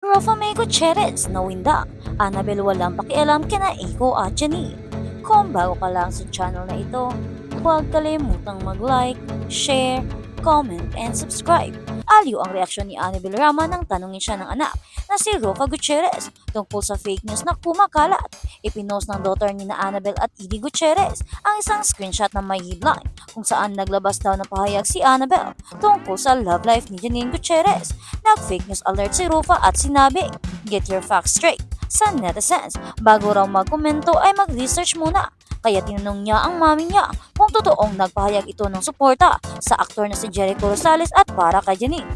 Rafa May Gutierrez na winda. Annabel walang pakialam kina Eiko at Janine. Kung bago ka lang sa channel na ito, huwag kalimutang mag-like, share, comment, and subscribe. Aliw ang reaksyon ni Annabel Rama nang tanungin siya ng anak na si Rafa Gutierrez tungkol sa fake news na kumakalat. Ipinost ng daughter ni na Annabel at Edie Gutierrez ang isang screenshot ng may headline kung saan naglabas daw ng pahayag si Annabel tungkol sa love life ni Janine Gutierrez. Nag-fake news alert si Rafa at sinabi, "Get your facts straight." Sa netizens, bago raw magkomento ay mag-research muna. Kaya tinanong niya ang mami niya kung totoong nagpahayag ito ng suporta sa aktor na si Jericho Rosales at para kay Janine.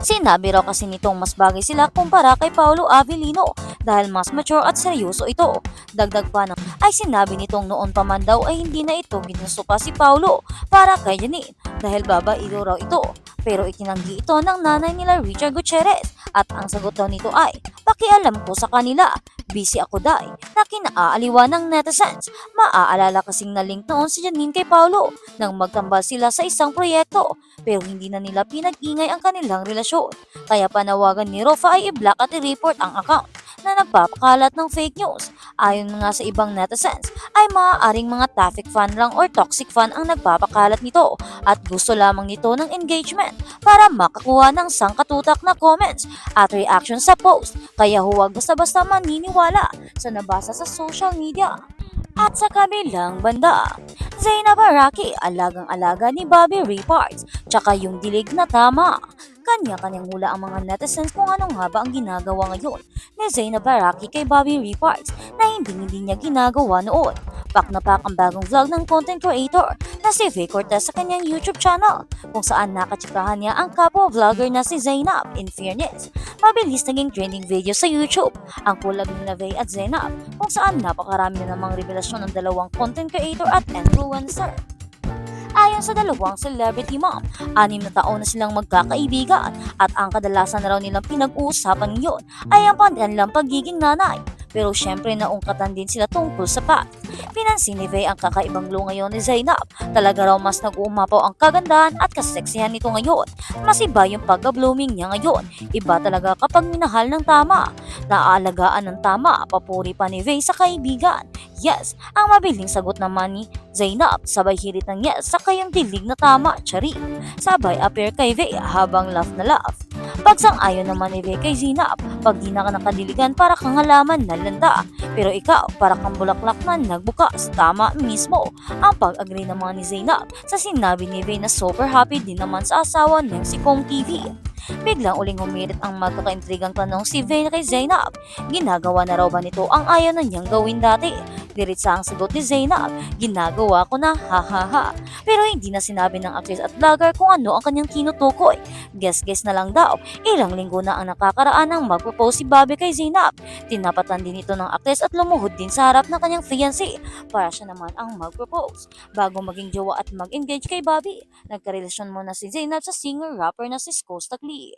Sinabi raw kasi nitong mas bagay sila kumpara kay Paolo Avellino dahil mas mature at seryoso ito. Dagdag pa na ay sinabi nitong noon pa man daw ay hindi na ito ginusto pa si Paolo para kay Janine dahil babaero raw ito. Pero itinanggi ito ng nanay nila Richard Gutierrez at ang sagot daw nito ay, "Pakialam ko sa kanila, busy ako dai," na kinaaaliwa ng netizens. Maaalala kasing na-link noon si Janine kay Paolo nang magtambal sila sa isang proyekto pero hindi na nila pinag-ingay ang kanilang relasyon. Kaya panawagan ni Rafa ay i-block at i-report ang account na nagpapakalat ng fake news. Ayon nga sa ibang netizens, ay maaaring mga traffic fan lang or toxic fan ang nagpapakalat nito at gusto lamang nito ng engagement para makakuha ng sangkatutak na comments at reaction sa post. Kaya huwag basta-basta maniniwala sa nabasa sa social media. At sa kabilang banda, Zainab Araki, alagang-alaga ni Bobby Reparts, tsaka yung dilig na tama. Kanya-kanyang hula ang mga netizens kung ano nga ba ang ginagawa ngayon ni Zainab Araki kay Bobby Reparts na hindi niya ginagawa noon. Pak na pak ang bagong vlog ng content creator na si Vay Cortez sa kanyang YouTube channel kung saan nakatsikahan niya ang kapwa vlogger na si Zainab. In fairness, mabilis naging trending video sa YouTube ang collab ni Vay at Zainab kung saan napakarami na namang revelasyon ng dalawang content creator at influencer. Ayon sa dalawang celebrity mom, 6 na taon na silang magkakaibigan at ang kadalasan na raw nilang pinag-uusapan ngayon ay ang kanilang pagiging nanay. Pero syempre naungkatan din sila tungkol sa past. Pinansin ni Vay ang kakaibang glow ngayon ni Zainab. Talaga raw mas nag-uumapaw ang kagandahan at kaseksihan nito ngayon. Mas iba yung pagka-blooming niya ngayon. Iba talaga kapag minahal ng tama. Naaalagaan ng tama, papuri pa ni Vay sa kaibigan. Yes, ang mabiling sagot naman ni Zainab, sabay hirit ng yes sa kayang dilig na tama, chari. Sabay appear kay Vay habang laugh na laugh. Pagsang-ayon naman ni Vay kay Zainab, pag di na ka nakadiligan para kang halaman na landa. Pero ikaw, para kang bulaklak na nagbukas. Tama mismo ang pag-agree naman ni Zainab sa sinabi ni Vay na super happy din naman sa asawa ng si Kong TV. Biglang uling humirit ang magkakaintrigang tanong si Vay kay Zainab. Ginagawa na raw ba nito ang ayaw na niyang gawin dati? Diretsa ang sagot ni Zainab, "Ginagawa ko na, ha ha ha." Pero hindi na sinabi ng actress at vlogger kung ano ang kanyang tinutukoy. Guess-guess na lang daw, ilang linggo na ang nakakaraan nang mag-propose si Bobby kay Zainab. Tinapatan din ito ng actress at lumuhod din sa harap ng kanyang fiancé para siya naman ang mag-propose. Bago maging jowa at mag-engage kay Bobby, nagkarelasyon muna si Zainab sa singer-rapper na si Skostakli.